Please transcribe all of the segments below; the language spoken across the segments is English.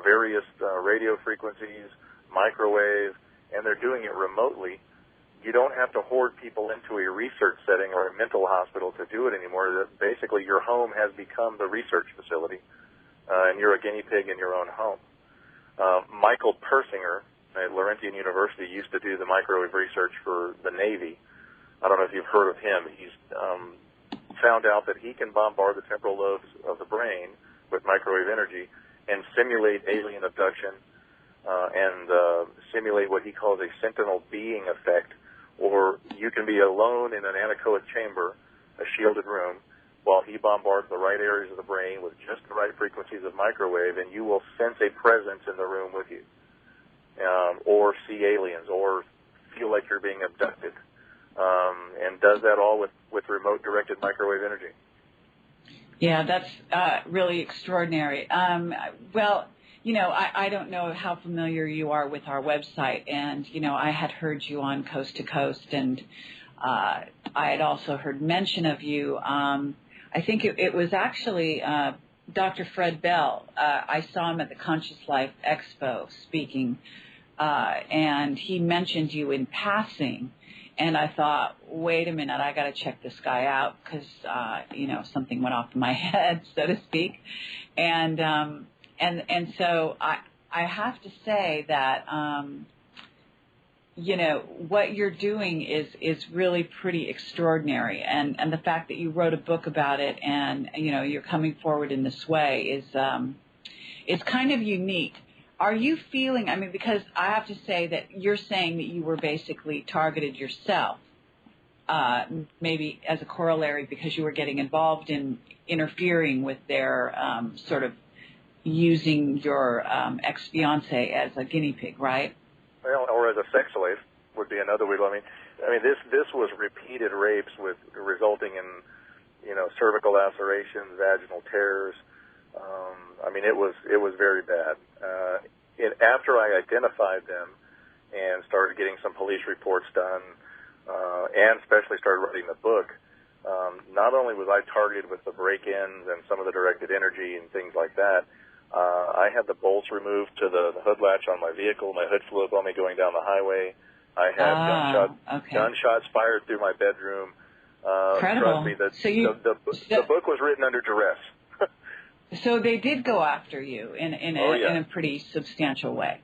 various radio frequencies, microwave, and they're doing it remotely. You don't have to hoard people into a research setting or a mental hospital to do it anymore. Basically, your home has become the research facility, and you're a guinea pig in your own home. Michael Persinger at Laurentian University used to do the microwave research for the Navy. I don't know if you've heard of him. He's found out that he can bombard the temporal lobes of the brain with microwave energy and simulate alien abduction and simulate what he calls a sentinel being effect, or you can be alone in an anechoic chamber, a shielded room, while he bombards the right areas of the brain with just the right frequencies of microwave, and you will sense a presence in the room with you, or see aliens, or feel like you're being abducted, and does that all with remote-directed microwave energy. Yeah, that's really extraordinary. Well, you know, I don't know how familiar you are with our website, and, you know, I had heard you on Coast to Coast, and I had also heard mention of you. I think it was actually Dr. Fred Bell. I saw him at the Conscious Life Expo speaking, and he mentioned you in passing. And I thought, wait a minute, I got to check this guy out because, you know, something went off in my head, so to speak. And so I have to say that, you know, what you're doing is really pretty extraordinary. And the fact that you wrote a book about it and, you know, you're coming forward in this way is kind of unique. Are you feeling, I mean, because I have to say that you're saying that you were basically targeted yourself, maybe as a corollary because you were getting involved in interfering with their sort of using your ex-fiancé as a guinea pig, right? Well, or as a sex slave would be another way. I mean, this was repeated rapes with resulting in, you know, cervical lacerations, vaginal tears. I mean, it was very bad. After I identified them and started getting some police reports done, and especially started writing the book, not only was I targeted with the break-ins and some of the directed energy and things like that, I had the bolts removed to the hood latch on my vehicle. My hood flew up on me going down the highway. I had gunshots fired through my bedroom. Incredible. Trust me, the book was written under duress. So they did go after you in a pretty substantial way.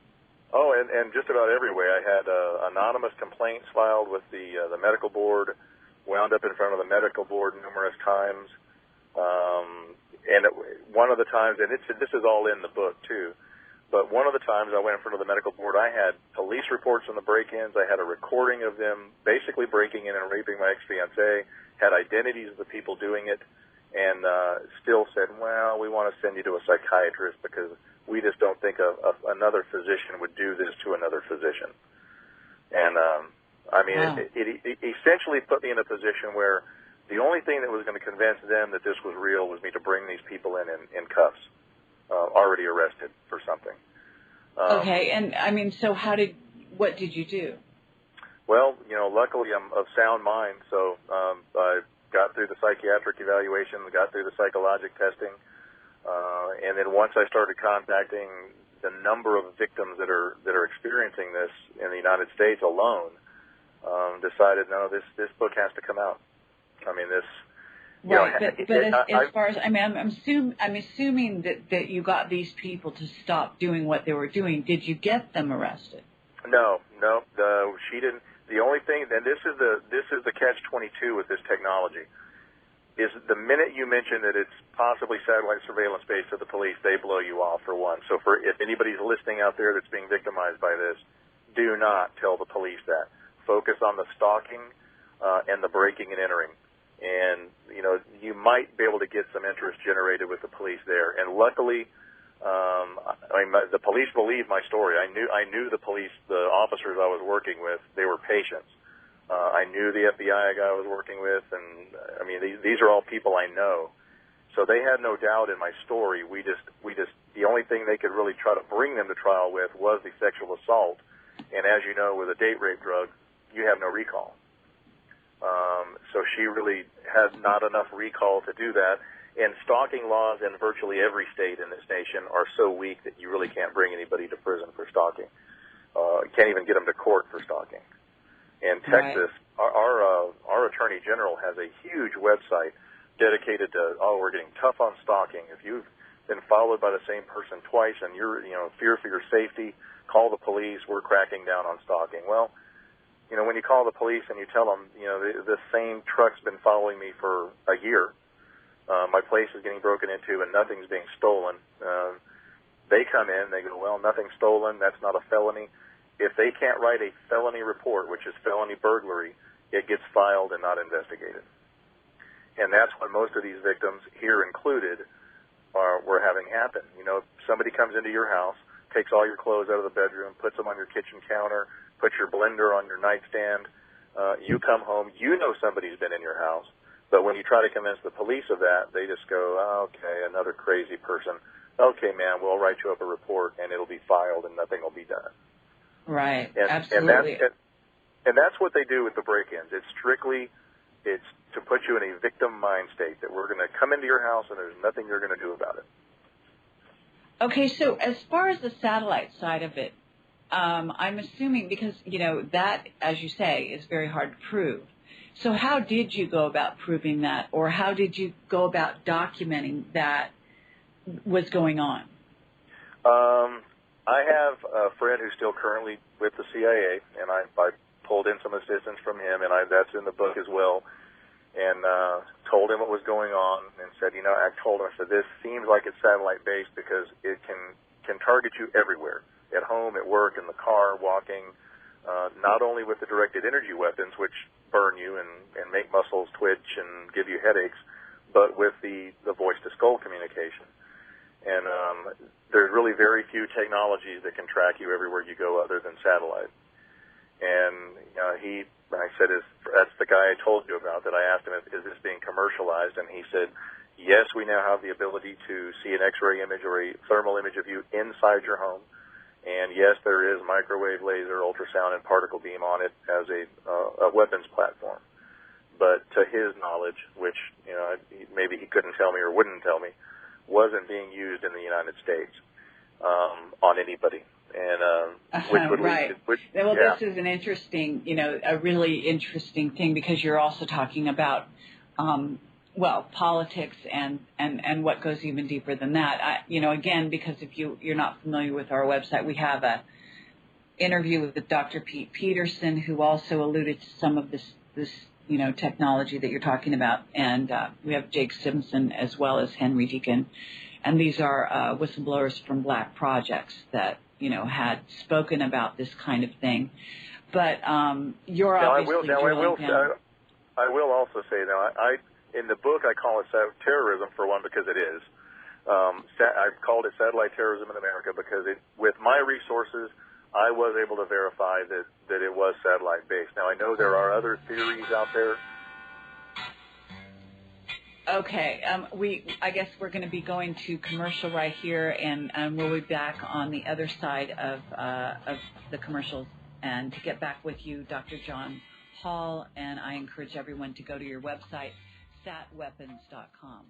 Oh, and just about every way. I had anonymous complaints filed with the medical board, wound up in front of the medical board numerous times. One of the times, and this is all in the book too, but one of the times I went in front of the medical board, I had police reports on the break-ins. I had a recording of them basically breaking in and raping my ex-fiancée, had identities of the people doing it, and still said, well, we want to send you to a psychiatrist because we just don't think another physician would do this to another physician. And, I mean, wow. It essentially put me in a position where the only thing that was going to convince them that this was real was me to bring these people in cuffs, already arrested for something. Okay, and, I mean, so what did you do? Well, you know, luckily I'm of sound mind, so I got through the psychiatric evaluation, got through the psychologic testing, and then once I started contacting the number of victims that are experiencing this in the United States alone, decided no, this book has to come out. I mean, this. Right, as far as I'm assuming that you got these people to stop doing what they were doing. Did you get them arrested? No, she didn't. The only thing, and this is the catch-22 with this technology, is the minute you mention that it's possibly satellite surveillance based to the police, they blow you off for one. So if anybody's listening out there that's being victimized by this, do not tell the police that. Focus on the stalking and the breaking and entering. And, you know, you might be able to get some interest generated with the police there. And luckily, the police believed my story. I knew the police, the officers I was working with, they were patients. I knew the FBI guy I was working with, and I mean, these are all people I know. So they had no doubt in my story. We just, the only thing they could really try to bring them to trial with was the sexual assault. And as you know, with a date rape drug, you have no recall. So she really had not enough recall to do that. And stalking laws in virtually every state in this nation are so weak that you really can't bring anybody to prison for stalking. You can't even get them to court for stalking. In Texas, our Attorney General has a huge website dedicated to, we're getting tough on stalking. If you've been followed by the same person twice and you're, fear for your safety, call the police. We're cracking down on stalking. Well, when you call the police and you tell them, the same truck's been following me for a year, my place is getting broken into and nothing's being stolen. They come in, they go, well, nothing's stolen. That's not a felony. If they can't write a felony report, which is felony burglary, it gets filed and not investigated. And that's what most of these victims, here included, were having happen. Somebody comes into your house, takes all your clothes out of the bedroom, puts them on your kitchen counter, puts your blender on your nightstand. You come home, somebody's been in your house. But when you try to convince the police of that, they just go, okay, another crazy person. Okay, man, we'll write you up a report, and it'll be filed, and nothing will be done. Right, and, absolutely. And that's what they do with the break-ins. It's to put you in a victim mind state, that we're going to come into your house, and there's nothing you're going to do about it. Okay, so as far as the satellite side of it, I'm assuming because, that, as you say, is very hard to prove. So how did you go about proving that, or how did you go about documenting that was going on? I have a friend who's still currently with the CIA, and I pulled in some assistance from him, and that's in the book as well, and told him what was going on and said, I told him, I said, this seems like it's satellite-based because it can target you everywhere, at home, at work, in the car, walking, not only with the directed energy weapons, which burn you and make muscles twitch and give you headaches, but with the voice-to-skull communication. And there's really very few technologies that can track you everywhere you go other than satellite. And I said, that's the guy I told you about, that I asked him, is this being commercialized? And he said, yes, we now have the ability to see an X-ray image or a thermal image of you inside your home. And yes, there is microwave, laser, ultrasound, and particle beam on it as a weapons platform. But to his knowledge, which maybe he couldn't tell me or wouldn't tell me, wasn't being used in the United States on anybody. And which would right. lead to, This is an interesting, a really interesting thing, because you're also talking about politics and what goes even deeper than that. Again, because if you're not familiar with our website, we have a interview with Dr. Pete Peterson, who also alluded to some of this technology that you're talking about. And we have Jake Simpson as well as Henry Deacon. And these are whistleblowers from Black projects that, had spoken about this kind of thing. But you're obviously I will also say, in the book, I call it terrorism, for one, because it is. I've called it satellite terrorism in America because with my resources, I was able to verify that it was satellite-based. Now, I know there are other theories out there. Okay. I guess we're going to be going to commercial right here, and we'll be back on the other side of the commercials. And to get back with you, Dr. John Hall, and I encourage everyone to go to your website, satweapons.com.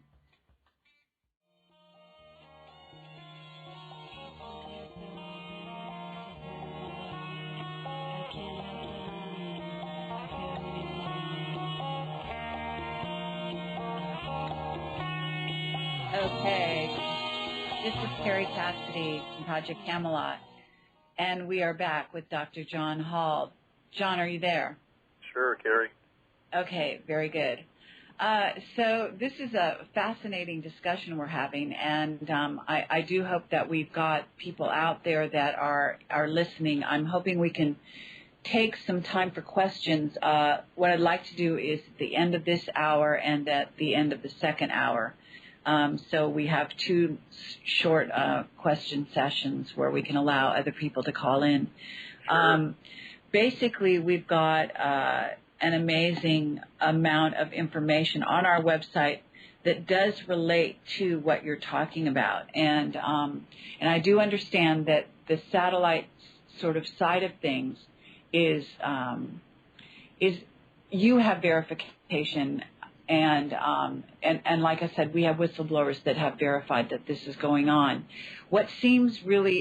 Okay, this is Carrie Cassidy from Project Camelot, and we are back with Dr. John Hall. John, are you there? Sure, Carrie. Okay, very good. So this is a fascinating discussion we're having, and I do hope that we've got people out there that are listening. I'm hoping we can take some time for questions. What I'd like to do is at the end of this hour and at the end of the second hour. So we have two short question sessions where we can allow other people to call in. Sure. Basically, we've got an amazing amount of information on our website that does relate to what you're talking about. And I do understand that the satellite sort of side of things is you have verification And like I said, we have whistleblowers that have verified that this is going on. What seems really